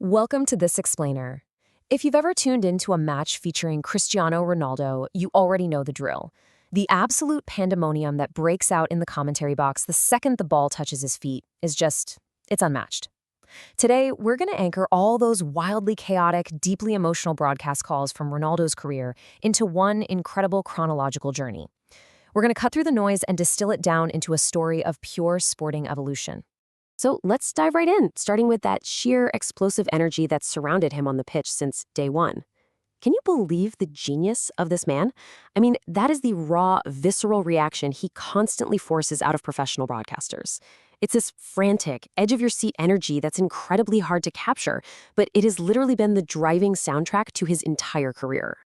Welcome to This Explainer. If you've ever tuned into a match featuring Cristiano Ronaldo, you already know the drill. The absolute pandemonium that breaks out in the commentary box the second the ball touches his feet is it's unmatched. Today, we're going to anchor all those wildly chaotic, deeply emotional broadcast calls from Ronaldo's career into one incredible chronological journey. We're going to cut through the noise and distill it down into a story of pure sporting evolution. So let's dive right in, starting with that sheer explosive energy that's surrounded him on the pitch since day one. Can you believe the genius of this man? I mean, that is the raw, visceral reaction he constantly forces out of professional broadcasters. It's this frantic, edge-of-your-seat energy that's incredibly hard to capture, but it has literally been the driving soundtrack to his entire career.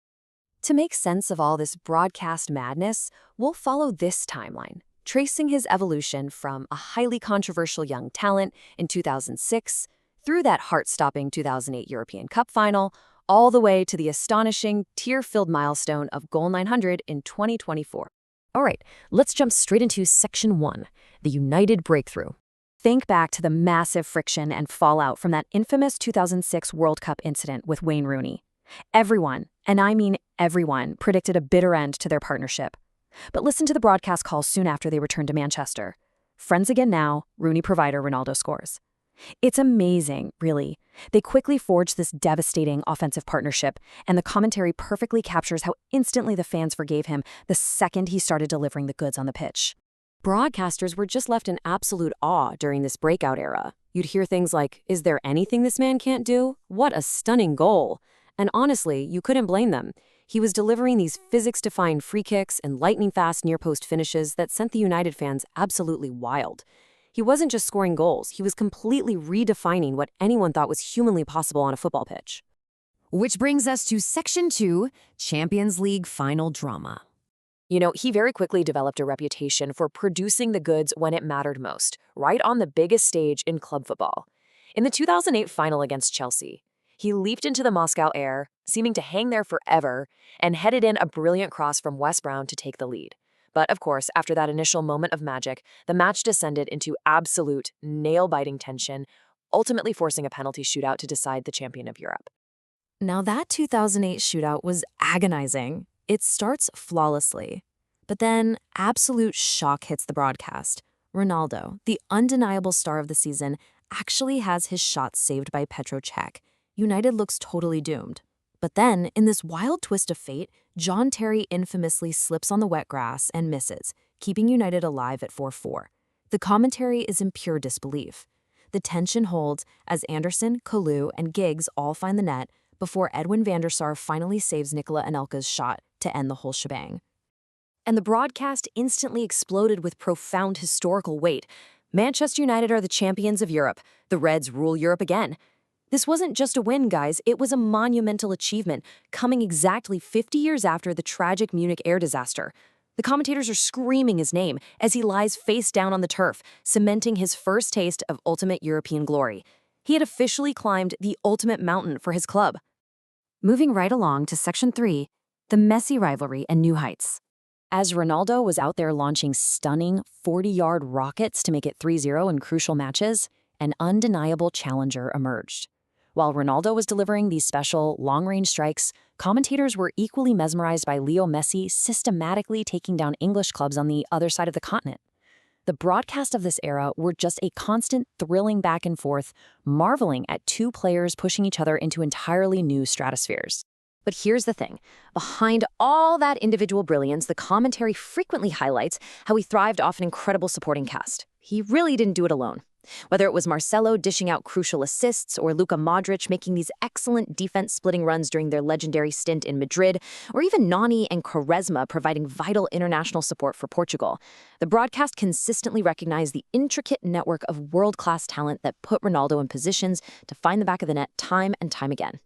To make sense of all this broadcast madness, we'll follow this timeline, tracing his evolution from a highly controversial young talent in 2006 through that heart-stopping 2008 European Cup final, all the way to the astonishing, tear-filled milestone of goal 900 in 2024. All right, let's jump straight into Section 1, the United Breakthrough. Think back to the massive friction and fallout from that infamous 2006 World Cup incident with Wayne Rooney. Everyone, and I mean everyone, predicted a bitter end to their partnership. But listen to the broadcast call soon after they returned to Manchester. Friends again now, Rooney provider, Ronaldo scores. It's amazing, really. They quickly forged this devastating offensive partnership, and the commentary perfectly captures how instantly the fans forgave him the second he started delivering the goods on the pitch. Broadcasters were just left in absolute awe during this breakout era. You'd hear things like, "Is there anything this man can't do? What a stunning goal." And honestly, you couldn't blame them. He was delivering these physics-defying free kicks and lightning-fast near-post finishes that sent the United fans absolutely wild. He wasn't just scoring goals, he was completely redefining what anyone thought was humanly possible on a football pitch. Which brings us to Section 2, Champions League Final Drama. You know, he very quickly developed a reputation for producing the goods when it mattered most, right on the biggest stage in club football. In the 2008 final against Chelsea, he leaped into the Moscow air, seeming to hang there forever, and headed in a brilliant cross from Wes Brown to take the lead. But of course, after that initial moment of magic, the match descended into absolute, nail-biting tension, ultimately forcing a penalty shootout to decide the champion of Europe. Now that 2008 shootout was agonizing. It starts flawlessly. But then absolute shock hits the broadcast. Ronaldo, the undeniable star of the season, actually has his shot saved by Petr Cech. United looks totally doomed. But then, in this wild twist of fate, John Terry infamously slips on the wet grass and misses, keeping United alive at 4-4. The commentary is in pure disbelief. The tension holds as Anderson, Kalou, and Giggs all find the net before Edwin van der Sar finally saves Nicola Anelka's shot to end the whole shebang. And the broadcast instantly exploded with profound historical weight. Manchester United are the champions of Europe. The Reds rule Europe again. This wasn't just a win, guys. It was a monumental achievement, coming exactly 50 years after the tragic Munich air disaster. The commentators are screaming his name as he lies face down on the turf, cementing his first taste of ultimate European glory. He had officially climbed the ultimate mountain for his club. Moving right along to Section 3, the Messi rivalry and new heights. As Ronaldo was out there launching stunning 40-yard rockets to make it 3-0 in crucial matches, an undeniable challenger emerged. While Ronaldo was delivering these special, long-range strikes, commentators were equally mesmerized by Leo Messi systematically taking down English clubs on the other side of the continent. The broadcast of this era were just a constant thrilling back and forth, marveling at two players pushing each other into entirely new stratospheres. But here's the thing. Behind all that individual brilliance, the commentary frequently highlights how he thrived off an incredible supporting cast. He really didn't do it alone. Whether it was Marcelo dishing out crucial assists or Luka Modric making these excellent defense-splitting runs during their legendary stint in Madrid, or even Nani and Quaresma providing vital international support for Portugal, the broadcast consistently recognized the intricate network of world-class talent that put Ronaldo in positions to find the back of the net time and time again.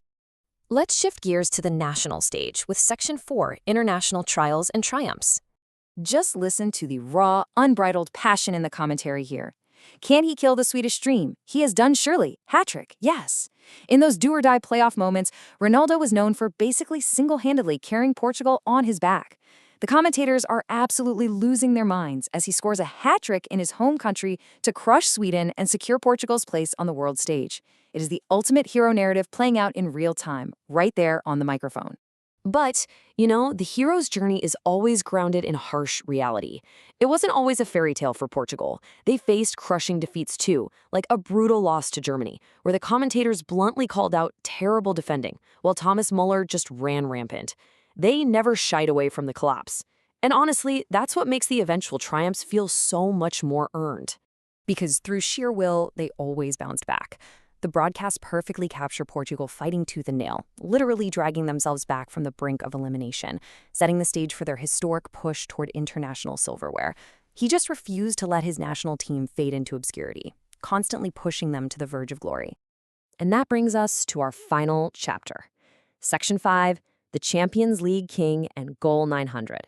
Let's shift gears to the national stage with Section 4, International Trials and Triumphs. Just listen to the raw, unbridled passion in the commentary here. Can he kill the Swedish dream? He has done surely. Hat-trick, yes. In those do-or-die playoff moments, Ronaldo was known for basically single-handedly carrying Portugal on his back. The commentators are absolutely losing their minds as he scores a hat-trick in his home country to crush Sweden and secure Portugal's place on the world stage. It is the ultimate hero narrative playing out in real time, right there on the microphone. But, the hero's journey is always grounded in harsh reality. It wasn't always a fairy tale for Portugal. They faced crushing defeats too, like a brutal loss to Germany, where the commentators bluntly called out terrible defending, while Thomas Muller just ran rampant. They never shied away from the collapse. And honestly, that's what makes the eventual triumphs feel so much more earned. Because through sheer will, they always bounced back. The broadcasts perfectly capture Portugal fighting tooth and nail, literally dragging themselves back from the brink of elimination, setting the stage for their historic push toward international silverware. He just refused to let his national team fade into obscurity, constantly pushing them to the verge of glory. And that brings us to our final chapter. Section 5, the Champions League King and Goal 900.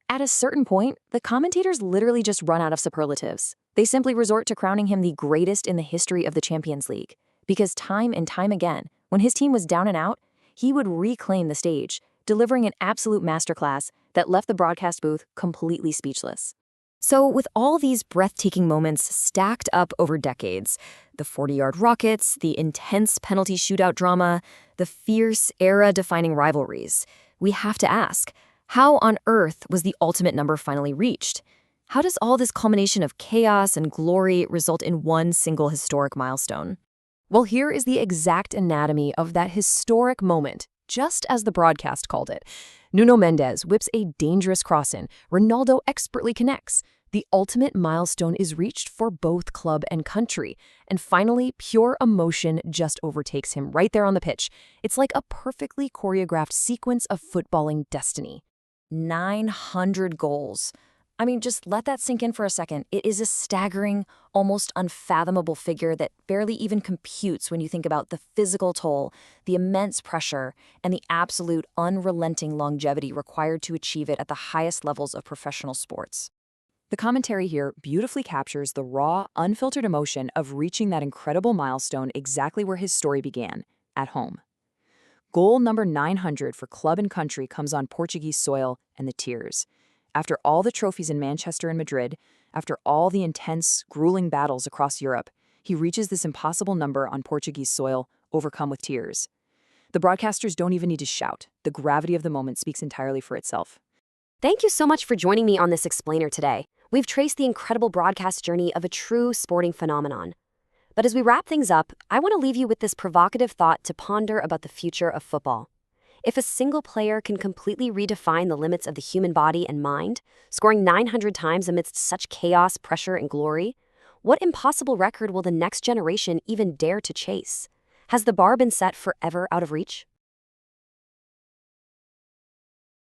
At a certain point, the commentators literally just run out of superlatives. They simply resort to crowning him the greatest in the history of the Champions League. Because time and time again, when his team was down and out, he would reclaim the stage, delivering an absolute masterclass that left the broadcast booth completely speechless. So with all these breathtaking moments stacked up over decades, the 40-yard rockets, the intense penalty shootout drama, the fierce era-defining rivalries, we have to ask, how on earth was the ultimate number finally reached? How does all this culmination of chaos and glory result in one single historic milestone? Well, here is the exact anatomy of that historic moment, just as the broadcast called it. Nuno Mendes whips a dangerous cross-in. Ronaldo expertly connects. The ultimate milestone is reached for both club and country. And finally, pure emotion just overtakes him right there on the pitch. It's like a perfectly choreographed sequence of footballing destiny. 900 goals. I mean, just let that sink in for a second. It is a staggering, almost unfathomable figure that barely even computes when you think about the physical toll, the immense pressure, and the absolute unrelenting longevity required to achieve it at the highest levels of professional sports. The commentary here beautifully captures the raw, unfiltered emotion of reaching that incredible milestone exactly where his story began, at home. Goal number 900 for club and country comes on Portuguese soil, and the tears. After all the trophies in Manchester and Madrid, after all the intense, grueling battles across Europe, he reaches this impossible number on Portuguese soil, overcome with tears. The broadcasters don't even need to shout. The gravity of the moment speaks entirely for itself. Thank you so much for joining me on this explainer today. We've traced the incredible broadcast journey of a true sporting phenomenon. But as we wrap things up, I want to leave you with this provocative thought to ponder about the future of football. If a single player can completely redefine the limits of the human body and mind, scoring 900 times amidst such chaos, pressure, and glory, what impossible record will the next generation even dare to chase? Has the bar been set forever out of reach?